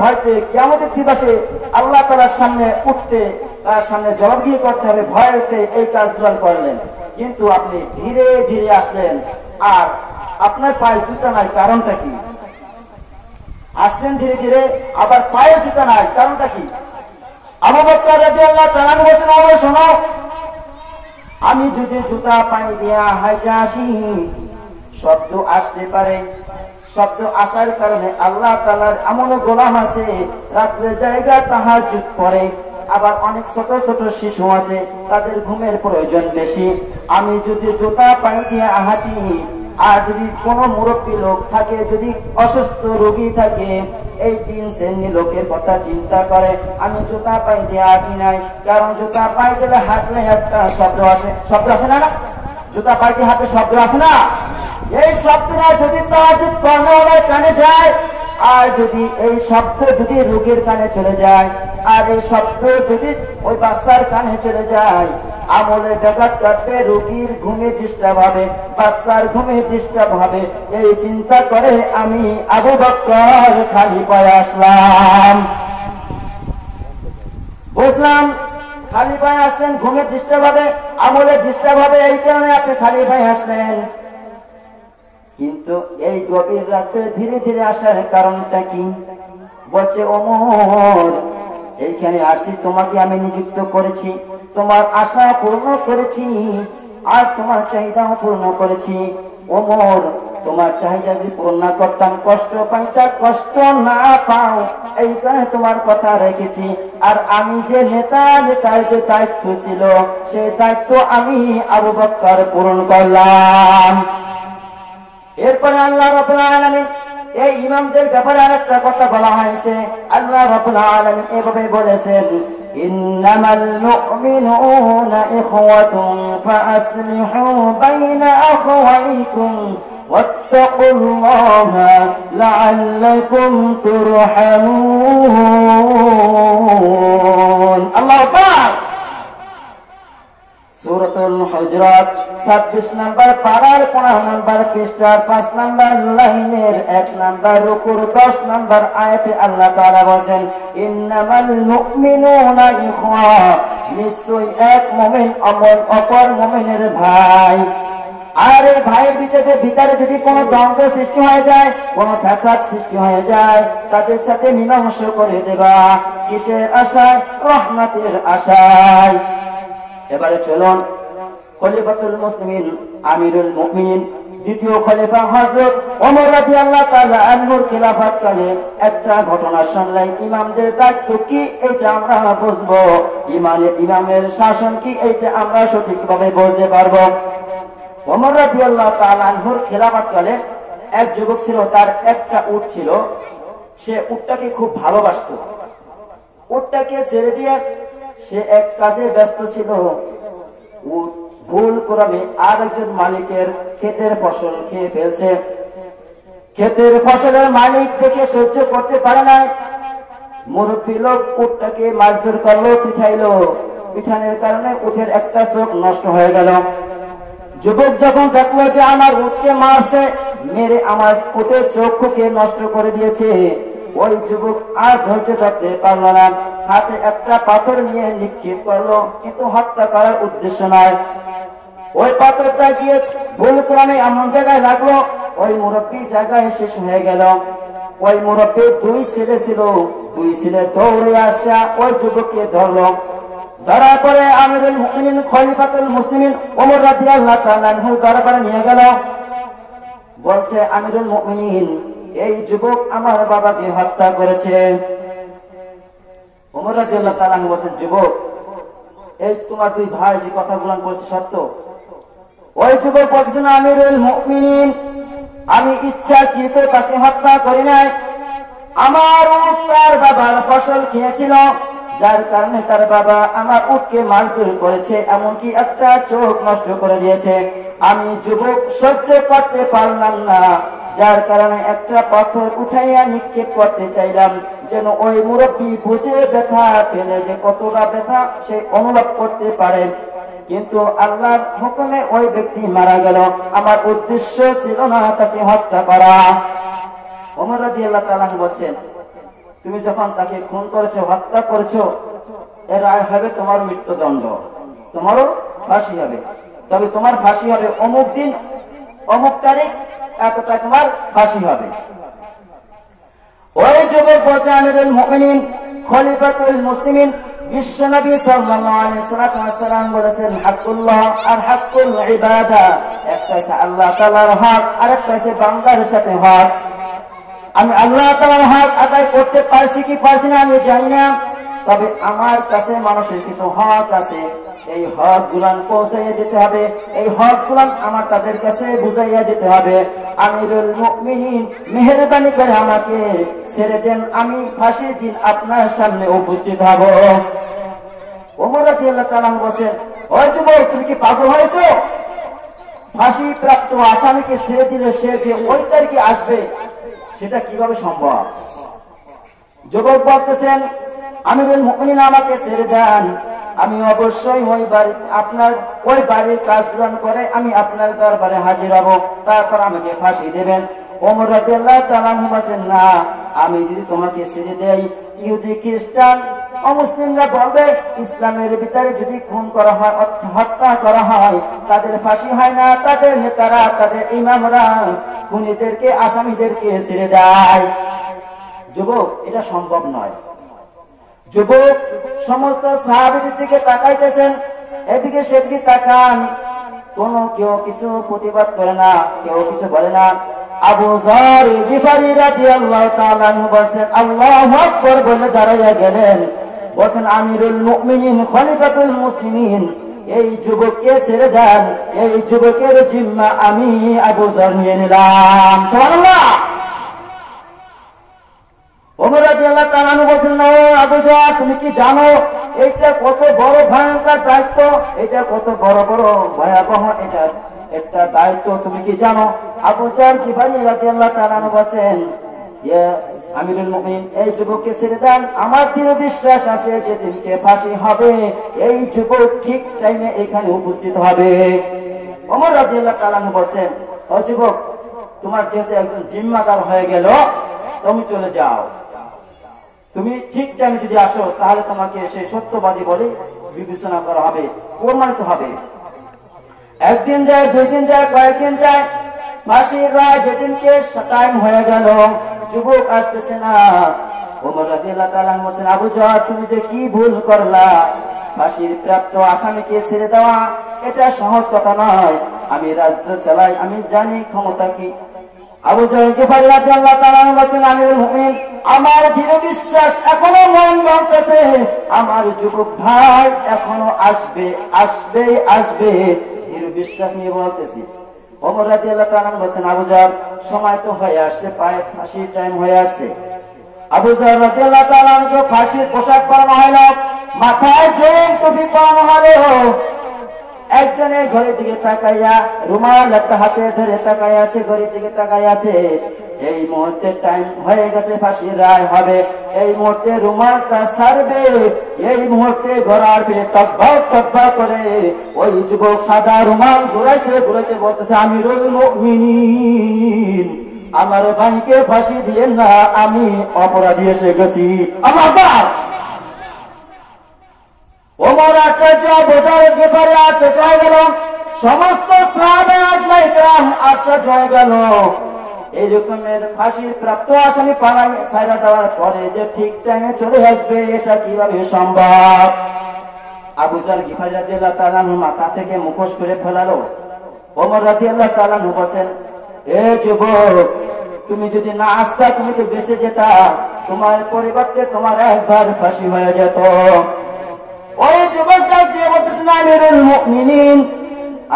ভয়তে কিয়ামতের দিবসে আল্লাহ তাআলার সামনে উঠতে, তার সামনে জবাবদিহি করতে হবে, ভয়তে এই কাজগুলো করলেন। কিন্তু আপনি ধীরে ধীরে আসলেন আর আপনার পায়ে জুতা নাই, কারণটা কি? আসছেন ধীরে ধীরে, আবার পায়ে জুতা নাই, কারণটা কি? আবু বকর রাদিয়াল্লাহু তাআলা বলেছেন, ও শোনো, আমি যদি জুতা পায়ে দিয়া হাইটা আসি, শব্দ আসতে পারে, শব্দ আসার কারণে আল্লাহ তাআলার এমন গোলাম আছে রাত্রে জায়গা তাহাজ্জুদ পড়ে, আবার অনেক ছোট ছোট শিশু আছে তাদের ঘুমের প্রয়োজন বেশি। আমি যদি জুতা পায়ে দিয়ে হাঁটি, আর যদি কোনো মুরব্বী লোক থাকে, যদি অসুস্থ রোগী থাকে, এই 3 শ্রেণীর লোকের কথা চিন্তা করে আমি জুতা পায়ে দিয়ে হাঁটি নাই। কারণ জুতা পায়ে দিলে হাঁটলে একটা শব্দ আসে, শব্দ আসে না? জুতা পায়ে দিয়ে হাঁটলে শব্দ আসে না? এই শব্দটা যদি তাহাজ্জুদ পড়ার কানে যায়, আর যদি এই শব্দ যদি রোগীর কানে চলে যায়, আর এই শব্দ যদি ওই বাচ্চার কানে চলে যায়, আমলে ব্যাঘাত ঘটবে, রোগীর ঘুমে ডিস্টার্ব হবে, বাচ্চার ঘুমে ডিস্টার্ব হবে। এই চিন্তা করে আমি আবু বকর খালি পায়ে আসলাম। বুঝলাম খালি পায়ে আসলেন, ঘুমে ডিস্টার্ব হবে, আমলে ডিস্টার্ব হবে, এই কারণে আপনি খালি পায়ে আসলেন। কিন্তু এই গভীর রাতে ধীরে ধীরে আসার কারণটা কি? বলছে, ওমর, এইখানে আসি তোমাকে আমি নিযুক্ত করেছি, তোমার আশা পূর্ণ করেছি, আর তোমার চাহিদাও পূর্ণ করেছি। ওমর, তোমার চাহিদা যদি পূর্ণ করতাম, কষ্ট পাইতা, কষ্ট না পাও, এই কারণে তোমার কথা রেখেছি। আর আমি যে নেতার যে দায়িত্ব ছিল, সেই দায়িত্ব আমি আবু বকর পূরণ করলাম। এরপরে আল্লাহ রাব্বুল আলামিন এই ইমামদের ব্যাপারে আরেকটা কথা বলা হয়েছে। আল্লাহ রাব্বুল আলামিন এভাবে বলেছেন, ইন্নামাল মুমিনুনা ইখওয়াতুন ফাআসলিহু বাইনা আখওয়াইকুম ওয়াত্তাকুল্লাহা লাআল্লাকুম তুরহামুন। আল্লাহু আকবার। সূরাতুল হুজুরাত 26 নম্বর পারার 15 নম্বর পৃষ্ঠার 5 নম্বর লাইনের 1 নম্বর রুকুর 10 নম্বর আয়াতে আল্লাহ তাআলা বলেন, ইন্নামাল মুমিনুনা ইখওয়া, নিশ্চয়ই এক মুমিন অপর মুমিনের ভাই। আর এই ভাইয়ের ভিতরে যদি কোনো দ্বন্দ্ব সৃষ্টি হয়ে যায়, কোনো ফাসাদ সৃষ্টি হয়ে যায়, তাদের সাথে মীমাংসা করে দেবা। কিসের আশায়? রহমতের আশায়। এবারে চলুন খলিফাতুল মুসলিমিন আমিরুল মুমিনিন দ্বিতীয় খলিফা হযরত ওমর রাদিয়াল্লাহু তাআলা আনহুর খিলাফতকালে একটা ঘটনা শুনলেন। ইমামদের দায়িত্ব কি এটা আমরা বুঝবো, ইমামের শাসন কি এটা আমরা সঠিকভাবে বুঝতে পারবো। ওমর রাদিয়াল্লাহু তাআলা আনহুর খিলাফতকালে এক যুবক ছিল, তার একটা উট ছিল, সে উটটাকে খুব ভালোবাসতো। উটটাকে ছেড়ে দিয়ে সে এক কাজে ব্যস্ত ছিল। ভুল ক্রমে আর একজন মালিকের ক্ষেতের ফসল খেয়ে ফেলছে। ক্ষেতের ফসলের মালিক দেখে সহ্য করতে পারে না, মুরব্বী লোক উটটাকে মারধর করলো, পিঠাইলো। পিঠানোর কারণে উটের একটা চোখ নষ্ট হয়ে গেল। যুবক যখন দেখলো যে আমার উটকে মারছে, মেরে আমার উটের চোখকে নষ্ট করে দিয়েছে, ওই যুবক আর ধৈর্য ধরতে পারলো না, হাতে একটা পাথর নিয়ে নিক্ষেপ করলো, কিন্তু হত্যা করার উদ্দেশ্য নয়। ওই পাথরটা গিয়ে ভুল ক্রমে এমন জায়গায় লাগলো, ওই মুরব্বী জায়গায় শেষ হয়ে গেল। ওই মুরব্বীর 2 ছেলে ছিল, 2 ছেলে দৌড়ে আসা ওই যুবককে ধরলো। ধরার পরে আমিরুল মুমিনিন খলিফাতুল মুসলিমিন ওমর রাদিয়াল্লাহু তাআলা আনহু দরবারে নিয়ে গেল। বলছে, আমিরুল মুমিনিন, এই যুবক আমার বাবাকে হত্যা করেছে। ওমর রাদিয়াল্লাহু তাআলা আনহু বলেন, যুবক, এই তোমার 2 ভাই যে কথাগুলো বলছে সত্য? ওই যুবক বলছেন, আমিরুল মুমিনিন, আমি ইচ্ছাকৃত তাকে হত্যা করি নাই। আমার উট তার বাবার ফসল খেয়েছিল, যার কারণে তার বাবা আমার উটকে মারধর করেছে, এমনকি একটা চোখ নষ্ট করে দিয়েছে। আমি যুবক সহ্য করতে পারলাম না, যার কারণে একটা পাথর উঠাইয়া নিক্ষেপ করতে চাইলাম, যেন ওই মুরব্বী বুঝে ব্যথা পেলে যে কতটা ব্যথা সে অনুভব করতে পারে। কিন্তু আল্লাহর হুকুমে ওই ব্যক্তি মারা গেল। আমার উদ্দেশ্য ছিল না তাকে হত্যা করা। ওমর রাদিয়াল্লাহু তাআলা বলেন, তুমি যখন তাকে খুন করেছো, হত্যা করেছো, এর রায় হবে তোমার মৃত্যুদণ্ড, তোমারও ফাঁসি হবে। তবে তোমার ফাঁসি হবে অমুক দিন অমুক তারিখ, এতটা তোমার ফাঁসি হবে। ওই যুবক বলছে আমিরুল মুমিনিন খলিফাতুল মুসলিমিন বিশ্বনবী সাল্লাল্লাহু আলাইহি ওয়াসাল্লাম বলেছেন, হাক্কুল্লাহ আর হাক্কুল ইবাদা, একটা আছে আল্লাহ তাআলার হক, আর একটা আছে বান্দার সাথে হক। আমি আল্লাহ তাআলার হক আদায় করতে পারছি কি পারছি না আমি জানি না, তবে আমার কাছে মানুষের কিছু হক আছে, এই হক গুলান পৌঁছাইয়া দিতে হবে, এই হক গুলান আমার তাদের কাছে বুঝাইয়া দিতে হবে। আমিরুল মুমিনিন মেহেরবানি করে আমাকে ছেড়ে দেন, আমি ফাঁসির দিন আপনার সামনে উপস্থিত হব। ওমর রাদিয়াল্লাহু তাআলা বলেন, ওই যুবক তুমি কি পাগল হয়েছো? ফাঁসি প্রাপ্ত আসামিকে ছেড়ে দিলে সে যে ওই তারিখে আসবে সেটা কিভাবে সম্ভব? যুবক বলতেছেন, আমিরুল মুমিনিন আমাকে ছেড়ে দেন, আমি অবশ্যই ওই বাড়ি আপনার ওই বাড়ির কাজ পূরণ করে আমি আপনার দরবারে হাজির হব, তারপর আমাকে ফাঁসি দেবেন। ওমর রাদিয়াল্লাহু তাআলা বলেন, না, আমি যদি তোমাকে ছেড়ে দেই, ইহুদি খ্রিস্টান অমুসলিমরা বলবে ইসলামের ভিতরে যদি খুন করা হয়, হত্যা করা হয়, তাদের ফাঁসি হয় না, তাদের নেতারা তাদের ইমামরা খুনিদেরকে আসামিদেরকে ছেড়ে দেয়। যুবক, এটা সম্ভব নয়। যুবক সমস্ত সাহাবীদের দিকে তাকাইতেছেন, এদিকে সেদিকে তাকান, কেউ কিছু প্রতিবাদ করে না, কেউ কিছু বলে না। আবু যর গিফারী রাদিয়াল্লাহু তাআলা আনহু বলেন, আল্লাহু আকবার বলে দাঁড়াইয়া গেলেন, বলেন, আমিরুল মুমিনিন খলিফাতুল মুসলিমিন, এই যুবককে ছেড়ে দেন, এই যুবকের জিম্মা আমি আবু যর নিয়ে নিলাম। সুবহানাল্লাহ। ওমর রাদিয়াল্লাহু তাআলা বলেন, আবু যর, তুমি কি জানো এটা কত বড় ভয়ঙ্কর দায়িত্ব, এটা কত বড় বড় ভয়াবহ এটা একটা দায়িত্ব, তুমি কি জানো? আবু যর গিফারী রাদিয়াল্লাহু তাআলা বলেন, ইয়া আমিরুল মুমিনিন, এই যুবককে ছেড়ে দেন, আমার দৃঢ় বিশ্বাস আছে যেদিনকে ফাঁসি হবে এই যুবক ঠিক টাইমে এখানে উপস্থিত হবে। ওমর রাদিয়াল্লাহু তাআলা বলেন, ও যুবক, তোমার যেহেতু একজন জিম্মাদার হয়ে গেল, তুমি চলে যাও, তুমি ঠিক টাইমে যদি আসো তাহলে তোমাকে সেই সত্যবাদী বলে বিবেচনা করা হবে, প্রমাণিত হবে। একদিন যায়, দুই দিন যায়, কয়েকদিন যায়, ফাঁসির রায় যেদিনকে টাইম হয়ে গেল, যুবক আসতেছে না। ওমর রাদিয়াল্লাহু তাআলা বলেন, আবু যর, তুমি যে কি ভুল করলা, ফাঁসির প্রাপ্ত আসামিকে ছেড়ে দেওয়া এটা সহজ কথা নয়, আমি রাজ্য চালাই, আমি জানি ক্ষমতা কি। আবু যর গিফারী রাদিয়াল্লাহু তাআলা বলেন, আমিরুল মুমিনিন, আমার দৃঢ় বিশ্বাস এখনো মন বলতেছে আমার যুবক ভাই এখনো আসবে, আসবে, আসবে, দৃঢ় বিশ্বাস নিয়ে বলতেছি। ওমর রাদিয়াল্লাহু তাআলা বলেন, আবু যর, সময় তো হয়ে আসছে, প্রায় ফাঁসির টাইম হয়ে আসছে। আবু যর রাদিয়াল্লাহু তাআলা কে ফাঁসির পোশাক পরানো হলো, মাথায় জোর টুপি পরানো হলো। একজনের ঘরের দিকে তাকাইয়া রুমাল একটা হাতে ধরে তাকাই আছে, ঘরের দিকে তাকাই আছে। এই মুহূর্তে টাইম হয়ে গেছে, ফাঁসির রায় হবে, এই মুহূর্তে রুমালটা ছাড়বে, এই মুহূর্তে ঘোড়ার পিঠে টকবক টকবক করে ওই যুবক সাদা রুমাল ঘুরাইতে ঘুরাইতে বলতেছে, আমিরুল মুমিনিন, আমার ভাইকে ফাঁসি দিয়ে না, আমি অপরাধী এসে গেছি। আল্লাহ। ওমর আশ্চর্য, আবু যর গিফারী আশ্চর্য হয়ে গেল, সমস্ত সাহাবা আজমাইন কিরাম আশ্চর্য হয়ে গেল। এই রকমের ফাঁসির প্রাপ্ত আসামি পালাই ছাইরা দেওয়ার পরে যে ঠিক টাইমে চলে আসবে এটা কিভাবে সম্ভব? আবু যর গিফারী রাদিয়াল্লাহু তাআলা মাথা থেকে মুখোশ করে ফেলালো। ওমর রাদিয়াল্লাহু তাআলা বলেন, এ যুবক, তুমি যদি না আসতা তুমি তো বেঁচে যেতা, তোমার পরিবর্তে তোমার একবার ফাঁসি হয়ে যেত। ওই যুবকটা দিয়ে বলতেছেন, আমিরুল মুমিনিন,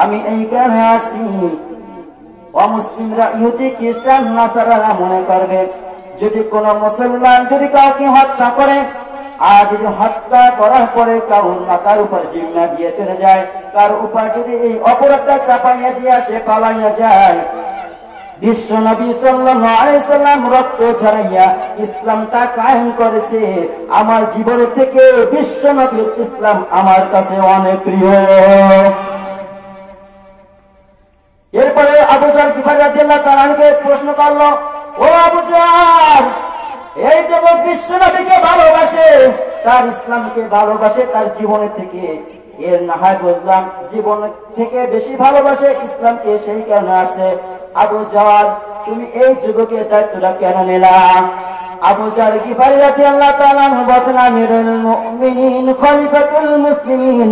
আমি এই কারণে আসছি, অমুসলিমরা ইহুদি খ্রিস্টান নাসারারা মনে করবে যদি কোন মুসলমান যদি কাউকে হত্যা করে, আর যদি হত্যা করার পরে কারোর মাথার উপর জিম্মা দিয়ে চলে যায়, কার উপর যদি এই অপরাধটা চাপাইয়া দিয়ে সে পালাইয়া যায়, বিশ্ব নবী সাল্লাল্লাহু আলাইহি সাল্লাম রক্ত ঝরাইয়া ইসলামটা কায়েম করেছে, আমার জীবন থেকে বিশ্ব নবীর ইসলাম আমার কাছে অনেক প্রিয়। এরপরে আবু যর গিফারী রাদিয়াল্লাহু তাআলা প্রশ্ন করলো, ও আবু যর, এই যুবক বিশ্ব নবীকে ভালোবাসে, তার ইসলামকে ভালোবাসে, তার জীবনের থেকে এর না হয় বুঝলাম জীবন থেকে বেশি ভালোবাসে ইসলামকে, সেই কারণে আসে। আবু জাহল, তুমি এই যুবকের দায়িত্বটা কেন নিলা? আবু জাহল গিফারি রাদিয়াল্লাহু তাআলা আনহু বলেন, আমিরুল মুমিনিন খলিফাতুল মুসলিমিন,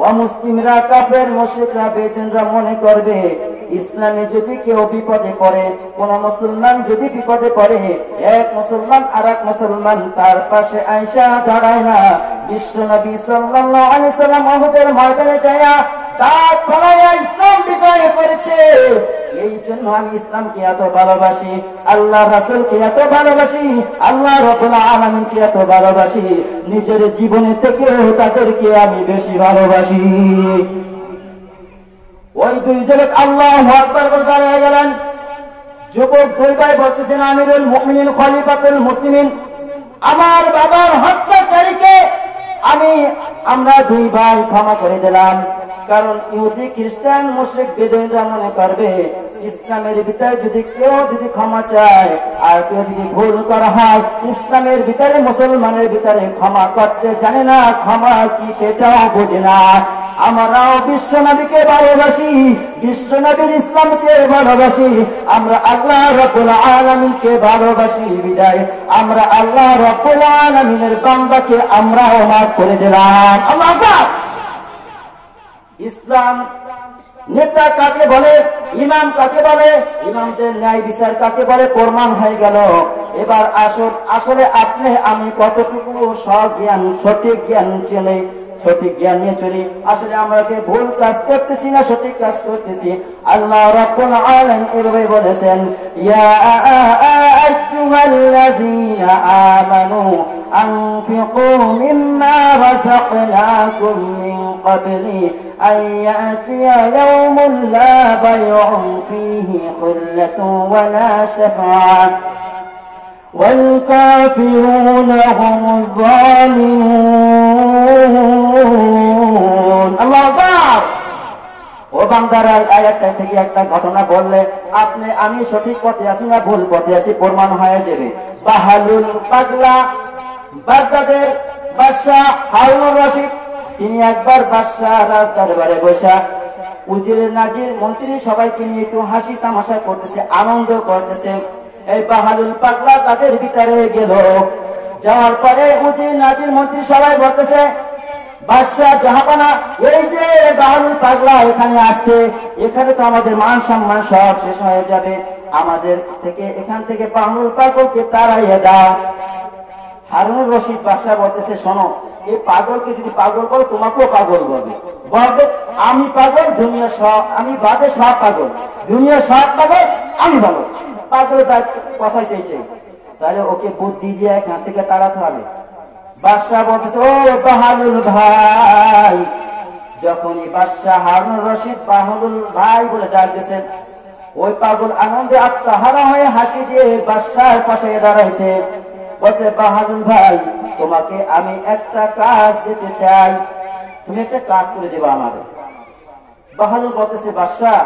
অমুসলিমরা, কাফের, মুশরিকরা, বেদিনরা মনে করবে ইসলামে যদি কেউ বিপদে পড়ে, কোন মুসলমান যদি বিপদে পড়ে, এক মুসলমান আর এক মুসলমান তার পাশে আইসা দাঁড়ায় না। বিশ্ব নবী সাল্লাল্লাহু আলাইহি সাল্লাম উহুদের ময়দানে যায়া দাঁত ফলাইয়া ইসলাম বিজয় করেছে। এই জন্য আমি ইসলামকে এত ভালোবাসি, আল্লাহ রাসূলকে এত ভালোবাসি, আল্লাহ রাব্বুল আলামিনকে এত ভালোবাসি, নিজের জীবনের থেকেও তাদেরকে আমি বেশি ভালোবাসি। ওই দুই যুবক আল্লাহু আকবার বলে দাঁড়িয়ে গেলেন। যুবক দুই ভাই বলতেছেন, আমিরুল মুমিনিন খলিফাতুল মুসলিমিন, আমার বাবার হত্যাকারীকে আমরা দুই ভাই ক্ষমা করে দিলাম। কারণ ইহুদি, খ্রিস্টান, মুশরিক, বেদুইনরা মনে করবে ইসলামের ভিতরে যদি কেউ যদি ক্ষমা চায় আর কেউ যদি ভুল করা হয়, ইসলামের ভিতরে মুসলমানের ভিতরে ক্ষমা করতে জানে না, ক্ষমা কি সেটাও বোঝে না। আমরাও বিশ্ব নবীকে ভালোবাসি, বিশ্ব নবীর ইসলামকে ভালোবাসি, আমরা আল্লাহ রাব্বুল আলামিনকে ভালোবাসি বিদায় আমরা আল্লাহ রাব্বুল আলামিনের বান্দাকে আমরাও মাফ করে দিলাম। আল্লাহু আকবার। ইসলাম নেতা কাকে বলে, ইমাম কাকে বলে, ইমামদের ন্যায় বিচার কাকে বলে প্রমাণ হয়ে গেল। এবার আসলে আপনি আমি কতটুকু সজ্ঞান, সঠিক জ্ঞান চলে, সঠিক জ্ঞান নিয়ে চলি, আসলে আমরা কি ভুল কাজ করতেছি না সঠিক কাজ করতেছি। আল্লাহ রাব্বুল আলামিন এভাবে বলেছেন, ইয়া আইয়ুহাল্লাযীনা আমানু আনফিকু মিম্মা রাযাকনাকুম মিন ক্বাবলি আন ইয়াতিয়া ইয়াওমুন লা বাইউন ফীহি খুল্লাতুন ওয়া লা শাফাআহ ওয়াল কাফিরুনা হুমুয যালিমুন। আল্লাহু আকবার। ও বান্দারা, আয়াতটা থেকে একটা ঘটনা বললে আপনি আমি সঠিক পথে আছি না ভুল পথে আছি প্রমাণ হয়ে যাবে। বাহালুল পাগলা, বাগদাদের বাদশা হারুনুর রশিদ, তিনি একবার বাদশা রাজদরবারে বসা উজির, নাজির, মন্ত্রী সবাইকে নিয়ে একটু হাসি তামাশা করতেছে, আনন্দ করতেছে। এই বাহালুল পাগলা তাদের ভিতরে গেল। যাওয়ার পরে উজির, নাজির, মন্ত্রী সবাই বলতেছে, বাদশাহ জাহাপানা, এই যে বাহালুল পাগলা এখানে আসছে, এখানে তো আমাদের মান সম্মান সব শেষ হয়ে যাবে, আমাদের থেকে এখান থেকে বাহালুল পাগলকে তাড়াইয়ে দাও। হারুনুর রশিদ বাদশাহ বলতেছে, শোনো, এই পাগলকে যদি পাগল বলো তোমাকেও পাগল বলবে, বলবে আমি পাগল, দুনিয়া সব, আমি বাদে সব পাগল, দুনিয়া সব পাগল, আমি ভালো। পাগলের কথা সেইটাই। তাহলে ওকে বুদ্ধি দিয়ে এখান থেকে তাড়াতে হবে। বাদশাহ বলতেছে, ও বাহালুল ভাই। যখনই বাদশাহ হারুনুর রশিদ বাহালুল ভাই বলে ডাক দিয়েছেন, ওই পাগল আনন্দে আত্মহারা হয়ে হাসি দিয়ে বাদশাহর পাশে দাঁড়াইছে। বলছে, বাহালুল ভাই, তোমাকে আমি একটা কাজ দিতে চাই, তুমি একটা কাজ করে দেবা আমাদের। বাহালুল বলতেছে, বাদশাহ,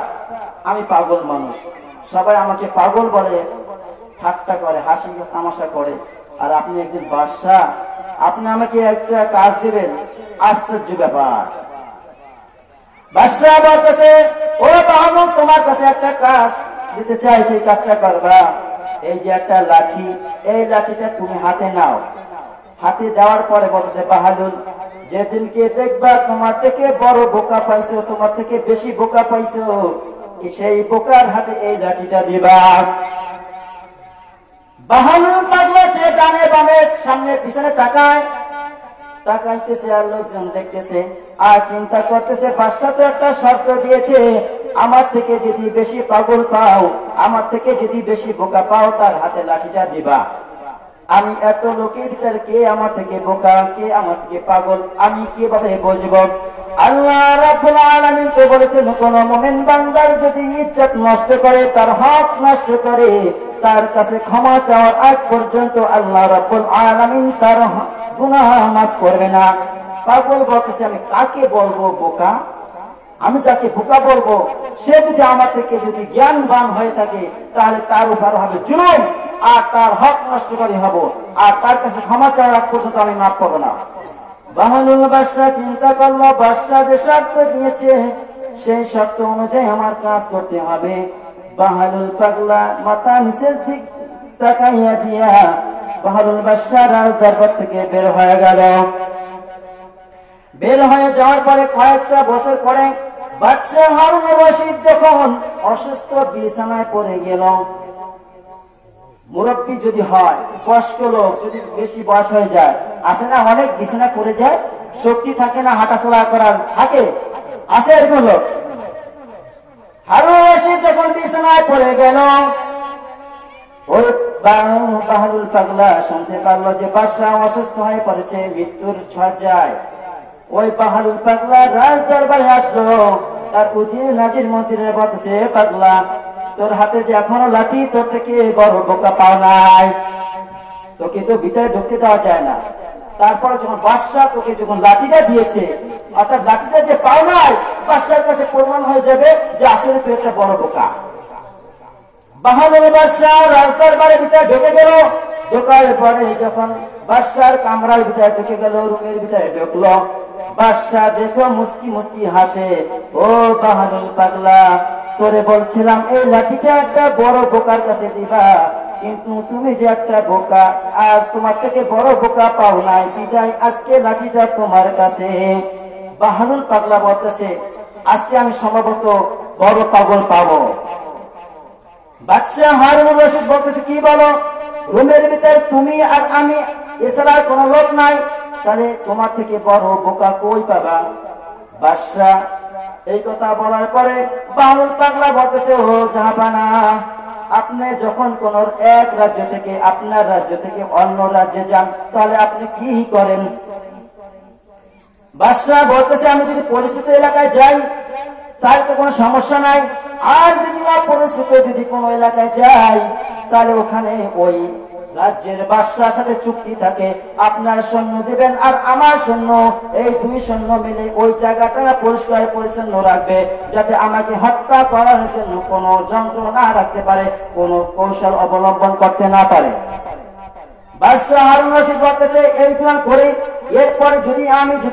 আমি পাগল মানুষ, সবাই আমাকে পাগল বলে, ঠাট্টা করে, হাসি তামাশা করে, আর আপনি একজন বাদশাহ, আপনি আমাকে একটা কাজ দিবেন, আশ্চর্য ব্যাপার। বাদশাহ বলতেছে, ও বাহালুল, তোমার কাছে একটা কাজ দিতে চাই, সেই কাজটা করবা। এই যে একটা লাঠি, এই লাঠিটা তুমি হাতে নাও। হাতে দেওয়ার পরে বলতেছে, বাহালুল, যেদিনকে দেখবা তোমার থেকে বড় বোকা পাইছো, তোমার থেকে বেশি বোকা পাইছো, সেই বোকার হাতে এই লাঠিটা দিবা। বাহালুল পাগলা সে ডানে বামে সামনে পিছনে তাকাইতেছে, আর লোকজন দেখতেছে, আর চিন্তা করতেছে, বাদশা তো একটা শর্ত দিয়েছে, আমার থেকে যদি বেশি পাগল পাও, আমার থেকে যদি বেশি বোকা পাও, তার হাতে লাঠিটা দিবা। আমি এত লোকের ভিতরে কে আমার থেকে বোকা, কে আমার থেকে পাগল, আমি কিভাবে বুঝবো? আল্লাহ রাব্বুল আলামিন তো বলেছেন, কোন মুমিন বান্দার যদি ইজ্জত নষ্ট করে, তার হক নষ্ট করে, তার কাছে ক্ষমা চাওয়ার আগ পর্যন্ত আল্লাহ রাব্বুল আলামিন তার গুনাহ মাফ করবে না। পাগল বলতেছে, আমি কাকে বলবো বোকা? আমি যাকে বোকা বলবো সে যদি আমার থেকে যদি জ্ঞানবান হয়ে থাকে তাহলে তার উপর হবে জুলুম, আর তার হক নষ্টকারী হব, আর তার কাছে ক্ষমা চাওয়ার আগ পর্যন্ত আমি মাফ করবো না। বাহলুল বাদশা চিন্তা করলো, বাদশা যে শর্ত দিয়েছে সেই শর্ত অনুযায়ী আমার কাজ করতে হবে। বাহলুল পাগলা মাথা নিচের দিক তাকাইয়া দিয়া বাহলুল বাদশা রাজদরবার থেকে বের হয়ে গেল। বের হয়ে যাওয়ার পরে কয়েকটা বছর পরে বাদশা হারুন রশিদ যখন অসুস্থ বিছানায় পড়ে গেল, মুরব্বী যদি হয়, বয়স্ক লোক যদি বেশি বয়স হয়ে যায়, আছে না অনেক বিছানা পড়ে যায়, শক্তি থাকে না হাঁটাচলা করার, থাকে আছে এরকম লোক। হারুন রশিদ যখন বিছানায় পড়ে গেল, ওই বাহলুল পাগলা শুনতে পারলো যে বাদশা অসুস্থ হয়ে পড়েছে, মৃত্যুর শয্যায়। ওই বাহলুল পাগলা রাজ দরবারে আসলো, তার উজির নাজির মন্ত্রীরা বলতেছে, পাগলা তোর হাতে যে এখনো লাঠি, তোর থেকে বড় বোকা পাও নাই, তোকে তো ভিতরে ঢুকতে দেওয়া যায় না। তারপর যখন বাদশাহ তোকে যখন লাঠিটা দিয়েছে, অর্থাৎ লাঠিটা যে পাও নাই, বাদশার কাছে প্রমাণ হয়ে যাবে যে আসলে তুই একটা বড় বোকা। বাহলুল বাদশাহ রাজদরবারের ভিতরে ঢুকে গেল। ঢোকার পরে যখন বাদশার কামরার ভিতরে ঢুকে গেল, রুমের ভিতরে ঢুকলো, বাদশাহ দেখো মুস্কি মুস্কি হাসে, ও বাহলুল পাগলা তোরে বলছিলাম এই লাঠিটা একটা বড় বোকার কাছে দিবা, কিন্তু তুমি যে একটা বোকা, আর তোমার থেকে বড় বোকা পাও নাই, বিদায় আজকে লাঠিটা তোমার কাছে। বাহলুল পাগলা বলতেছে, আজকে আমি সম্ভবত বড় পাগল পাবো। বাদশা হারুন রশিদ বলতেছে, কি বলো? রুমের ভিতরে তুমি আর আমি এছাড়া কোন লোক নাই, তাহলে তোমার থেকে বড় বোকা কই পাবা? বাদশা এই কথা বলার পরে বাহলুল পাগলা বলতেছে, ও জাহাপানা, আপনি যখন কোন এক রাজ্য থেকে আপনার রাজ্য থেকে অন্য রাজ্যে যান, তাহলে আপনি কি করেন? বাদশা বলতেছে, আমি যদি পরিচিত এলাকায় যাই তাহলে তো কোনো সমস্যা নাই, আর যদি অপরিচিত যদি কোনো এলাকায় যাই তাহলে ওখানে ওই রাজ্যের বাদশার সাথে চুক্তি থাকে, আপনার সৈন্য দিবেন আর আমার সৈন্য, এই দুই সৈন্য মিলে ওই জায়গাটা পরিষ্কার পরিচ্ছন্ন রাখবে, যাতে আমাকে হত্যা করার জন্য কোনো যন্ত্র না রাখতে পারে, কোনো কৌশল অবলম্বন করতে না পারে। বাদশা হারুন রশিদ বলতেছে, এই প্ল্যান করে এরপর যদি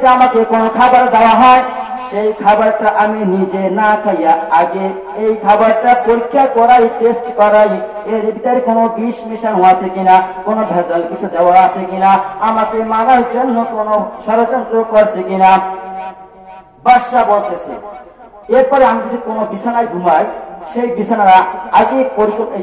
আমাকে কোনো খাবার দেওয়া হয়, সেই খাবারটা আমি নিজে না খাইয়া আগে এই খাবারটা পরীক্ষা করাই, টেস্ট করাই, এর ভিতরে কোনো বিষ মিশানো আছে কিনা, কোনো ভেজাল কিছু দেওয়া আছে কিনা, আমাকে মারার জন্য কোনো ষড়যন্ত্র করছে কিনা। বাদশা বলতেছে, এরপরে আমি যদি কোনো বিছানায় ঘুমাই, সেই বিছানা আগে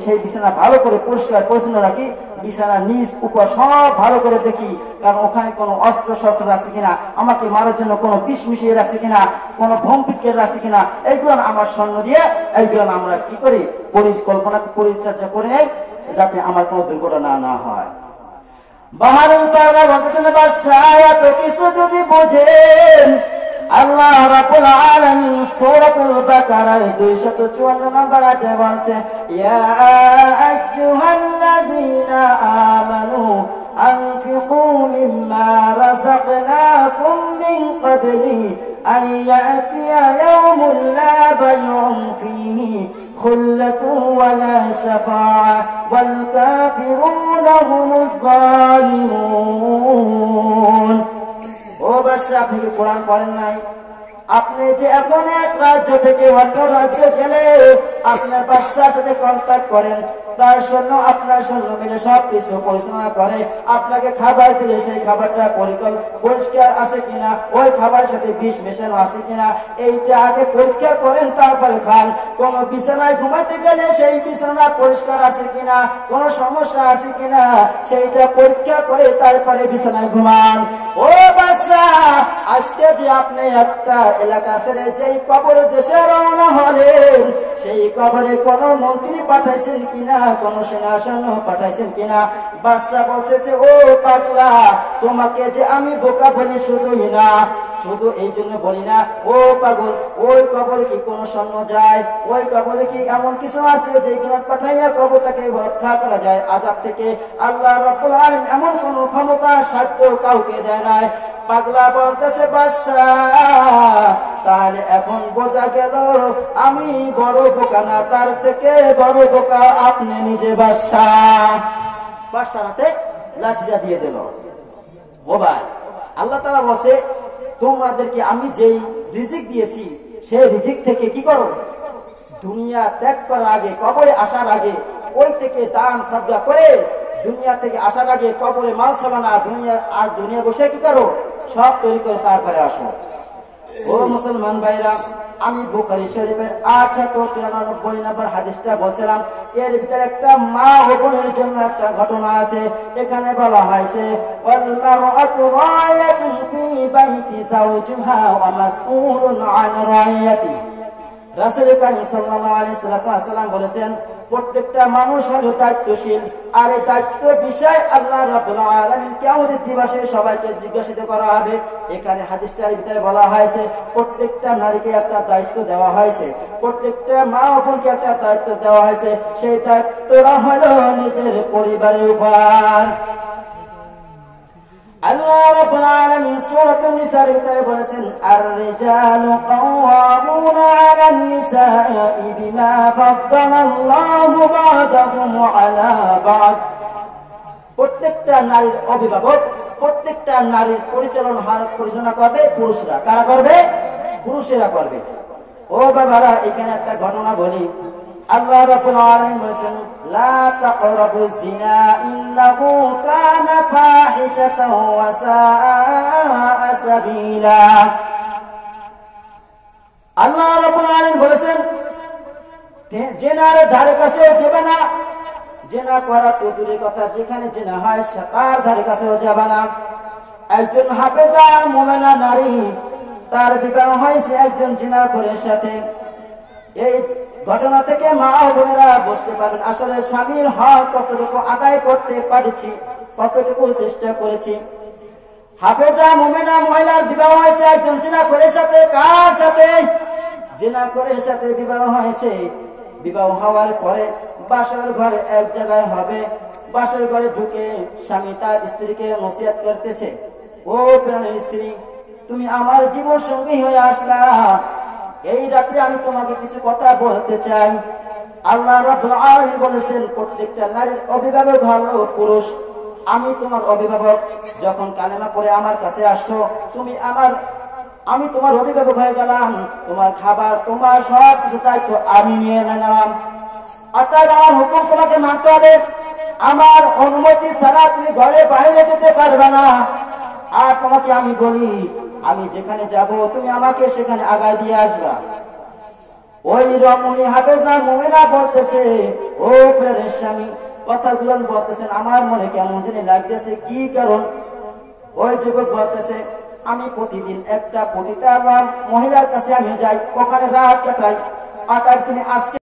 সেই বিছানা ভালো করে পরিষ্কার পরিচ্ছন্ন রাখি, বিছানা নিচ উপর সব ভালো করে দেখি, কারণ ওখানে কোনো অস্ত্র শস্ত্র আছে কিনা, আমাকে মারার জন্য কোনো বিষ মিশিয়ে রাখছে কিনা, কোনো ভোম পিটকে রাখছে কিনা, এইগুলো আমার সৈন্য দিয়ে এইগুলো আমরা কি করি পরিকল্পনা পরিচর্যা করে নেই, যাতে আমার কোনো দুর্ঘটনা না হয়। বাহলুল পাগলা বলতেছেন, বাদশা এত কিছু যদি বোঝেন, আল্লাহ রাব্বুল আলামিন সূরাতুল বাকারার 254 নম্বর আয়াতে বলছেন, ইয়া আইয়ুহাল্লাযীনা আমানু আনফিকু মিম্মা রাযাকনাকুম মিন ক্বাবলি আন ইয়াতিয়া ইয়াওমুন লা বাইউন ফীহি খুল্লাতুন ওয়া লা শাফাআ ওয়াল কাফিরুনা হুমুজ জালিমুন। ও বাদশা, আপনি কি কোরআন পড়েন নাই? আপনি যে এখন এক রাজ্য থেকে অন্য রাজ্যে গেলে আপনার বাদশার সাথে কন্ট্যাক্ট করেন, তার জন্য আপনার সৈন্য মিলে সবকিছু পরিচালনা করে, আপনাকে খাবার দিলে সেই খাবারটা পরিষ্কার আছে কিনা, ওই খাবারের সাথে বিষ মেশানো আছে কিনা, এইটা আগে পরীক্ষা করেন, তারপরে খান। কোন বিছানায় ঘুমাইতে গেলে সেই বিছানা পরিষ্কার আছে কিনা, কোন সমস্যা আছে কিনা, সেইটা পরীক্ষা করে তারপরে বিছানায় ঘুমান। ও বাদশা, আজকে যে আপনি একটা এলাকা ছেড়ে যেই কবর দেশে রওনা হলেন, সেই কবরে কোন মন্ত্রী পাঠাইছেন কিনা, কোন সেনাসৈন্য পাঠাইছেন কিনা? বাদশা বলছে যে, ও পাগলা, তোমাকে যে আমি বোকা বলি শুধুই না, শুধু এই জন্য বলি না, ও পাগল, ওই কবরে কি কোন সৈন্য যায়? ওই কবরে কি এমন কিছু আছে যেগুলো পাঠাইয়া কবরটাকে রক্ষা করা যায় আযাব থেকে? আল্লাহ রাব্বুল আলামিন এমন কোন ক্ষমতা সাধ্য কাউকে দেয় নাই। পাগলা বলতেছে বাদশা, তাহলে এখন বোঝা গেল আমি বড় বোকা না, তার থেকে বড় বোকা আপনি নিজে বাদশা। বাদশার হাতে লাঠিটা দিয়ে দিল। ও ভাই, আল্লাহ তাআলা বলে তোমাদেরকে আমি যেই রিজিক দিয়েছি সেই রিজিক থেকে কি করো, দুনিয়া ত্যাগ করার আগে, কবরে আসার আগে ওই থেকে দান সাদকা করে দুনিয়া থেকে আসার আগে কবরে মাল সাবানা দুনিয়া বসে কি করো, সব তৈরি করে তারপরে আসো। ও মুসলমান ভাইরা, আমি বুখারী শরীফের 893 নম্বর হাদিসটা বলছিলাম, এর ভিতরে একটা মা ও বোনের জন্য একটা ঘটনা আছে। এখানে বলা হয়েছে ওয়াল মারআতু রায়াতুন ফি বাইতি যাওজিহা ওয়া মাসউলুন আন রায়াতি। রাসূল কারীম সাল্লাল্লাহু আলাইহি ওয়াসাল্লাম বলেছেন, প্রত্যেকটা মানুষ হলো দায়িত্বশীল, আর এই দায়িত্ব বিষয় আল্লাহ রাব্বুল আলামিন কিয়ামতের দিবসে সবাইকে জিজ্ঞাসিত করা হবে। এখানে হাদিসটার ভিতরে বলা হয়েছে প্রত্যেকটা নারীকে একটা দায়িত্ব দেওয়া হয়েছে, প্রত্যেকটা মা ও বোনকে একটা দায়িত্ব দেওয়া হয়েছে। সেই দায়িত্বটা হলো নিজের পরিবারের উপর। আল্লাহ রাব্বুল আলামিন সূরাতুন নিসার ভিতরে বলেছেন, আর-রিজালু কাওয়ামুনা আলান নিসাই বিমা ফাদ্দালাল্লাহু বা'দাহুম আলা বা'দ। প্রত্যেকটা নারীর অভিভাবক, প্রত্যেকটা নারীর পরিচালনা করবে পুরুষরা। কারা করবে? পুরুষেরা করবে। ও বাবারা, এখানে একটা ঘটনা বলি। আল্লাহ রাব্বুল আলামিন বলেছেন, লা তাকরাবুজ জিনা ইন্নাহু কানা ফাহিশাতাও ওয়া সাআ সাবিলা। আল্লাহ রাব্বুল আলামিন বলেছেন জিনার ধারে কাছেও যাবে না। জিনা করা তো দূরের কথা, যেখানে জিনা হয় তার ধারে কাছেও যাবে না। একজন হাফেজা মুমিনা নারী, তার বিবাহ হয়েছে একজন জিনাখোরের সাথে। এই ঘটনা থেকে মা ও বোনেরা বুঝতে পারবেন আসলে স্বামীর হক কতটুকু আদায় করতে পারছি, কতটুকু চেষ্টা করেছি। হাফেজা মুমিনা মহিলার বিবাহ হয়েছে একজন জিনাখোরের সাথে। কার সাথে? জিনাখোরের সাথে বিবাহ হয়েছে। বিবাহ হওয়ার পরে বাসর ঘরে এক জায়গায় হবে। বাসর ঘরে ঢুকে স্বামী তার স্ত্রীকে নসিহত করতেছে, ও প্রাণের স্ত্রী, তুমি আমার জীবন সঙ্গী হয়ে আসলা, এই রাত্রে আমি তোমাকে কিছু কথা বলতে চাই। আল্লাহ রাব্বুল আলামিন বলেছেন প্রত্যেকটা নারীর অভিভাবক হলো পুরুষ। আমি তোমার অভিভাবক। যখন কালেমা পড়ে আমার কাছে আসছো, আমি তোমার অভিভাবক হয়ে গেলাম। তোমার খাবার, তোমার সব কিছু দায়িত্ব আমি নিয়ে নিলাম। অতএব আমার হুকুম তোমাকে মানতে হবে। আমার অনুমতি ছাড়া তুমি ঘরে বাইরে যেতে পারবে না। আর তোমাকে আমি বলি, আমি যেখানে যাব তুমি আমাকে সেখানে আগায় দিয়ে আসবা। ওই রমণী হাফেজা মুমিনা বলতেছে, ও প্রাণের স্বামী, কথাগুলো বলতেছেন আমার মনে কেমন জানি লাগতেছে। কি কারণ? ওই যুবক বলতেছে, আমি প্রতিদিন একটা পতিতা মহিলার কাছে আমি যাই, ওখানে রাত কাটাই। আর তুমি আজকে